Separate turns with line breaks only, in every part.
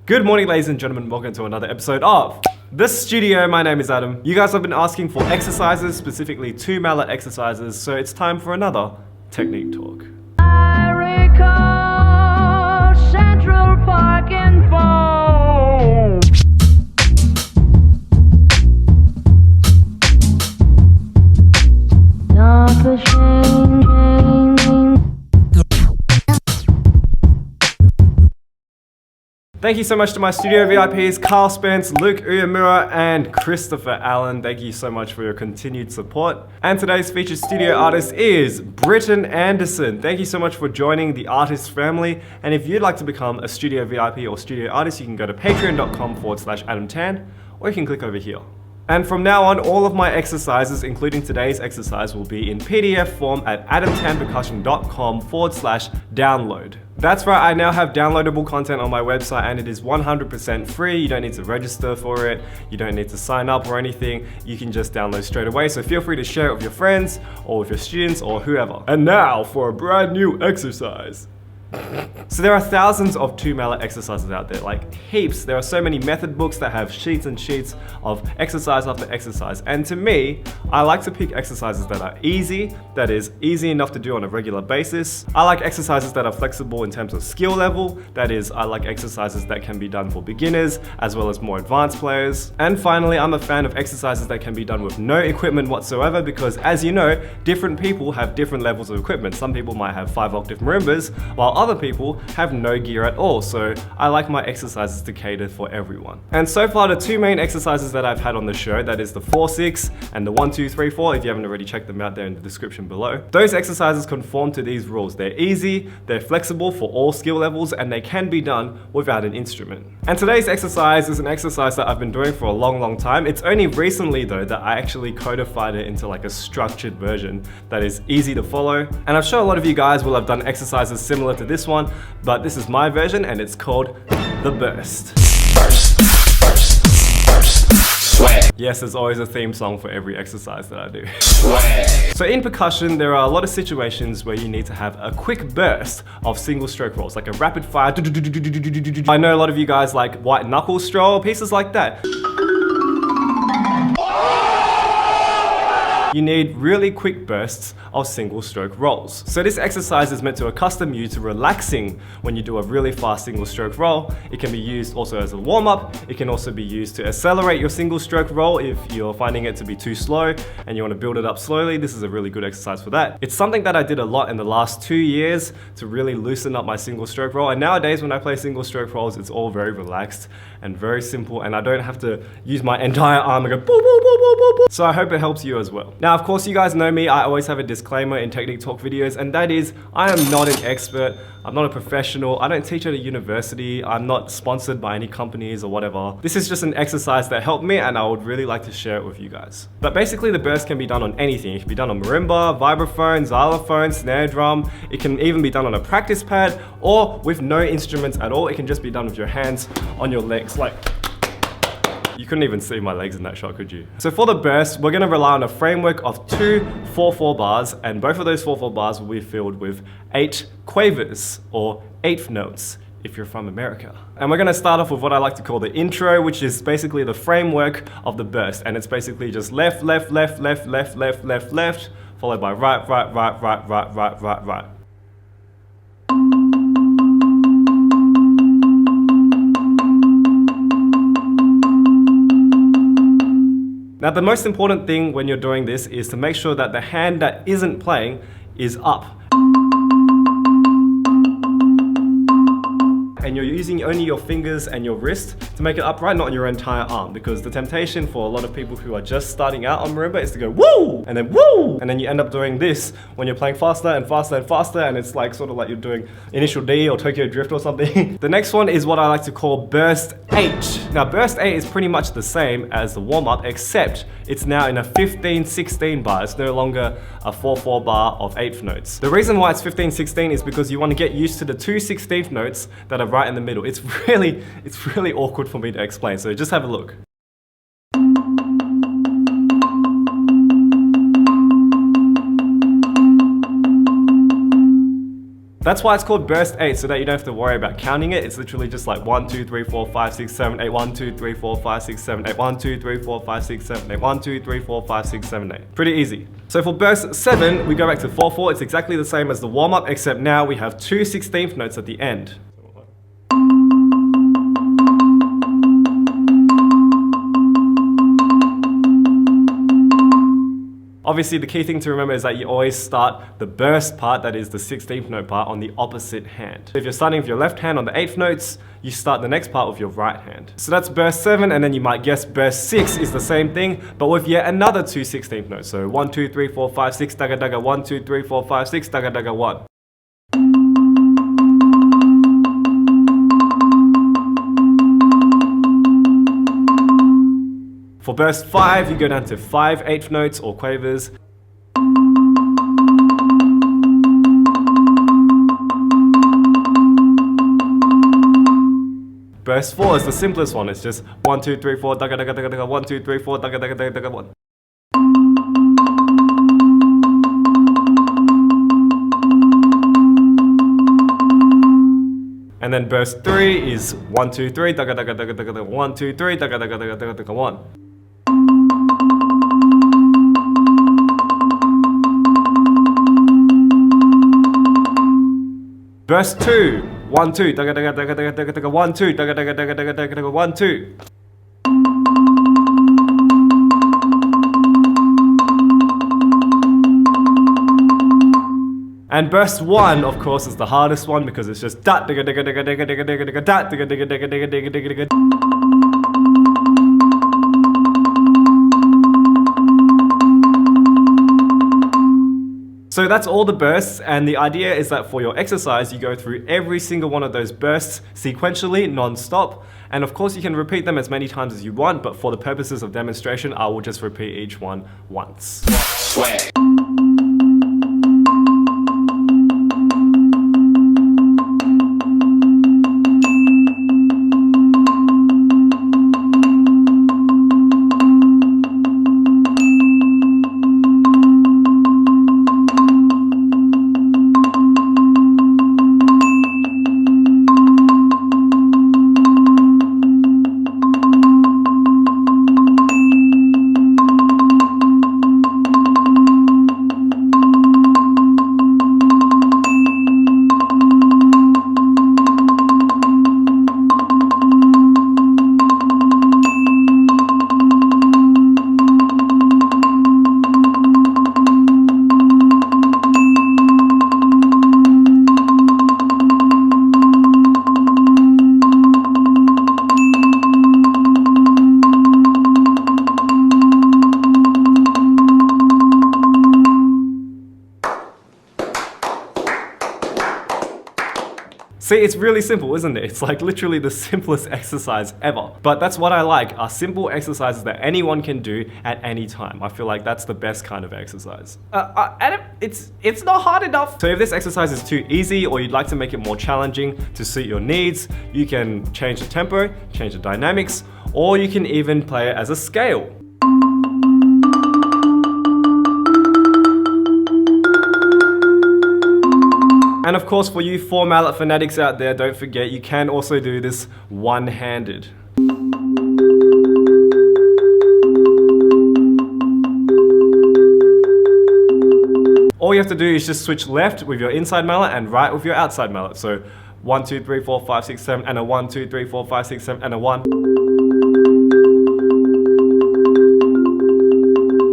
Good morning, ladies and gentlemen. Welcome to another episode of The Studio. My name is Adam. You guys have been asking for exercises, specifically 2-mallet exercises, so it's time for another technique talk.
I recall Central Park in fall. Not a shame.
Thank you so much to my studio VIPs, Carl Spence, Luke Uyamura, and Christopher Allen. Thank you so much for your continued support. And today's featured studio artist is Britton Anderson. Thank you so much for joining the artist family. And if you'd like to become a studio VIP or studio artist, you can go to patreon.com/AdamTan, or you can click over here. And from now on, all of my exercises, including today's exercise, will be in PDF form at adamtanpercussion.com/download. That's right, I now have downloadable content on my website and it is 100% free. You don't need to register for it. You don't need to sign up or anything. You can just download straight away. So feel free to share it with your friends or with your students or whoever. And now for a brand new exercise. So there are thousands of 2-mallet exercises out there, like heaps. There are so many method books that have sheets and sheets of exercise after exercise. And to me, I like to pick exercises that are easy, that is easy enough to do on a regular basis. I like exercises that are flexible in terms of skill level. That is, I like exercises that can be done for beginners as well as more advanced players. And finally, I'm a fan of exercises that can be done with no equipment whatsoever because, as you know, different people have different levels of equipment. Some people might have 5-octave marimbas, while other people have no gear at all, so I like my exercises to cater for everyone. And so far, the two main exercises that I've had on the show, that is the 4-6 and the 1-2-3-4, if you haven't already checked them out, there in the description below. Those exercises conform to these rules. They're easy, they're flexible for all skill levels, and they can be done without an instrument. And today's exercise is an exercise that I've been doing for a long time. It's only recently though that I actually codified it into like a structured version that is easy to follow. And I'm sure a lot of you guys will have done exercises similar to this one, but this is my version and it's called the burst. Swag. Yes, there's always a theme song for every exercise that I do. Swag. So in percussion, there are a lot of situations where you need to have a quick burst of single stroke rolls, like a rapid fire. I know a lot of you guys like white knuckle stroll, pieces like that. You need really quick bursts of single stroke rolls. So this exercise is meant to accustom you to relaxing when you do a really fast single stroke roll. It can be used also as a warm-up. It can also be used to accelerate your single stroke roll if you're finding it to be too slow and you want to build it up slowly. This is a really good exercise for that. It's something that I did a lot in the last 2 years to really loosen up my single stroke roll. And nowadays when I play single stroke rolls, it's all very relaxed and very simple, and I don't have to use my entire arm and go boop, boop, boop, boop, boop, boop. So I hope it helps you as well. Now, of course, you guys know me. I always have a disclaimer in Technique Talk videos, and that is, I am not an expert. I'm not a professional. I don't teach at a university. I'm not sponsored by any companies or whatever. This is just an exercise that helped me, and I would really like to share it with you guys. But basically, the burst can be done on anything. It can be done on marimba, vibraphone, xylophone, snare drum. It can even be done on a practice pad or with no instruments at all. It can just be done with your hands on your legs, like. You couldn't even see my legs in that shot, could you? So for the burst, we're gonna rely on a framework of 2 4/4 bars, and both of those 4/4 bars will be filled with 8 quavers, or 8th notes, if you're from America. And we're gonna start off with what I like to call the intro, which is basically the framework of the burst. And it's basically just left, left, left, left, left, left, left, left, followed by right, right, right, right, right, right, right, right. Now, the most important thing when you're doing this is to make sure that the hand that isn't playing is up. And you're using only your fingers and your wrist to make it upright, not your entire arm, because the temptation for a lot of people who are just starting out on marimba is to go woo, and then woo, and then you end up doing this when you're playing faster and faster and faster, and it's like sort of like you're doing Initial D or Tokyo Drift or something. The next one is what I like to call burst 8. Now burst 8 is pretty much the same as the warm-up, except it's now in a 15-16 bar. It's no longer a 4/4 bar of 8th notes. The reason why it's 15-16 is because you want to get used to the 2 16th notes that are right in the middle. It's really awkward for me to explain, so just have a look. That's why it's called burst 8, so that you don't have to worry about counting it. It's literally just like 1, 2, 3, 4, 5, 6, 7, 8, 1, 2, 3, 4, 5, 6, 7, 8, 1, 2, 3, 4, 5, 6, 7, 8, 1, 2, 3, 4, 5, 6, 7, 8. Pretty easy. So for burst 7, we go back to 4/4. It's exactly the same as the warm-up, except now we have 2 16th notes at the end. Obviously, the key thing to remember is that you always start the burst part, that is the 16th note part, on the opposite hand. If you're starting with your left hand on the 8th notes, you start the next part with your right hand. So that's burst 7, and then you might guess burst 6 is the same thing, but with yet another 2 16th notes. So 1, 2, 3, 4, 5, 6, dagga dagga, 1, 2, 3, 4, 5, 6, dagga dagga, 1. For burst 5, you go down to 5 8th notes or quavers. Burst 4 is the simplest one. It's just 1, 2, 3, 4, dagga dagga dagga dagga, 1, 2, 3, 4, dagga dagga dagga dagga, 1. And then burst 3 is 1, 2, 3, dagga dagga dagga dagga dagga, 1, 2, 3, dagga dagga dagga dagga dagga, 1. Burst 2, 1, 2, dagga dagga dagga dagga dagga dagga, 1, 2, dagga dagga dagga dagga dagga dagga, 1, 2. And burst 1, of course, is the hardest one because it's just da digga digga digga digga digga digga digga da digga digga digga digga digga digga digga. So that's all the bursts, and the idea is that for your exercise, you go through every single one of those bursts sequentially, non-stop, and of course you can repeat them as many times as you want, but for the purposes of demonstration, I will just repeat each one once. Swag. See, it's really simple, isn't it? It's like literally the simplest exercise ever. But that's what I like, are simple exercises that anyone can do at any time. I feel like that's the best kind of exercise. Adam, it's not hard enough. So if this exercise is too easy or you'd like to make it more challenging to suit your needs, you can change the tempo, change the dynamics, or you can even play it as a scale. And of course, for you 4-mallet fanatics out there, don't forget you can also do this one-handed. All you have to do is just switch left with your inside mallet and right with your outside mallet. So 1, 2, 3, 4, 5, 6, 7, and a 1, 2, 3, 4, 5, 6, 7, and a 1.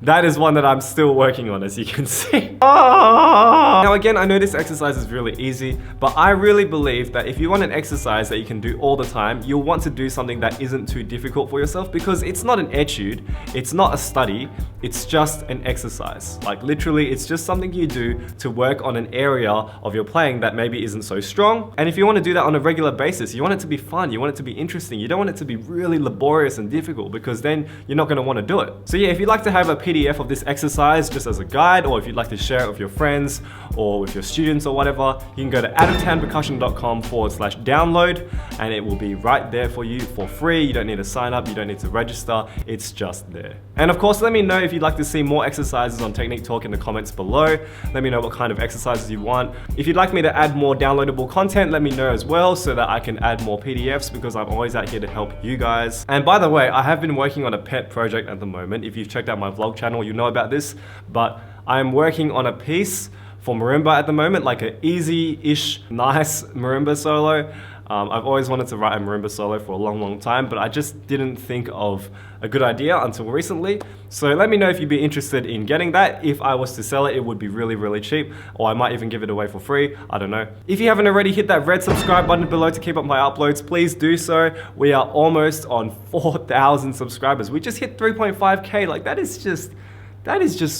That is one that I'm still working on, as you can see. Now again, I know this exercise is really easy, but I really believe that if you want an exercise that you can do all the time, you'll want to do something that isn't too difficult for yourself, because it's not an etude, it's not a study, it's just an exercise. Like literally, it's just something you do to work on an area of your playing that maybe isn't so strong. And if you want to do that on a regular basis, you want it to be fun, you want it to be interesting, you don't want it to be really laborious and difficult, because then you're not going to want to do it. So yeah, if you'd like to have a PDF of this exercise just as a guide, or if you'd like to share it with your friends or with your students or whatever, you can go to outoftownpercussion.com/download, and it will be right there for you for free. You don't need to sign up, you don't need to register, it's just there. And of course, let me know if you'd like to see more exercises on Technique Talk in the comments below. Let me know what kind of exercises you want. If you'd like me to add more downloadable content, let me know as well so that I can add more PDFs, because I'm always out here to help you guys. And by the way, I have been working on a pet project at the moment. If you've checked out my vlog channel, you know about this, but I'm working on a piece for marimba at the moment, like an easy-ish, nice marimba solo. I've always wanted to write a marimba solo for a long time, but I just didn't think of a good idea until recently. So let me know if you'd be interested in getting that. If I was to sell it, it would be really cheap, or I might even give it away for free, I don't know. If you haven't already, hit that red subscribe button below to keep up my uploads, please do so. We are almost on 4,000 subscribers. We just hit 3.5K, like that is just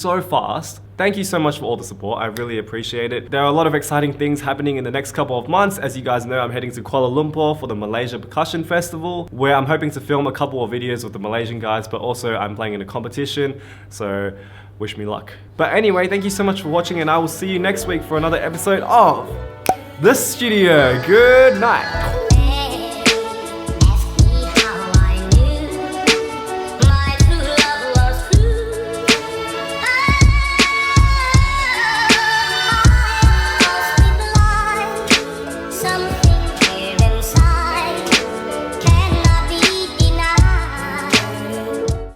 so fast. Thank you so much for all the support, I really appreciate it. There are a lot of exciting things happening in the next couple of months. As you guys know, I'm heading to Kuala Lumpur for the Malaysia Percussion Festival, where I'm hoping to film a couple of videos with the Malaysian guys, but also I'm playing in a competition, so wish me luck. But anyway, thank you so much for watching, and I will see you next week for another episode of The Studio. Good night.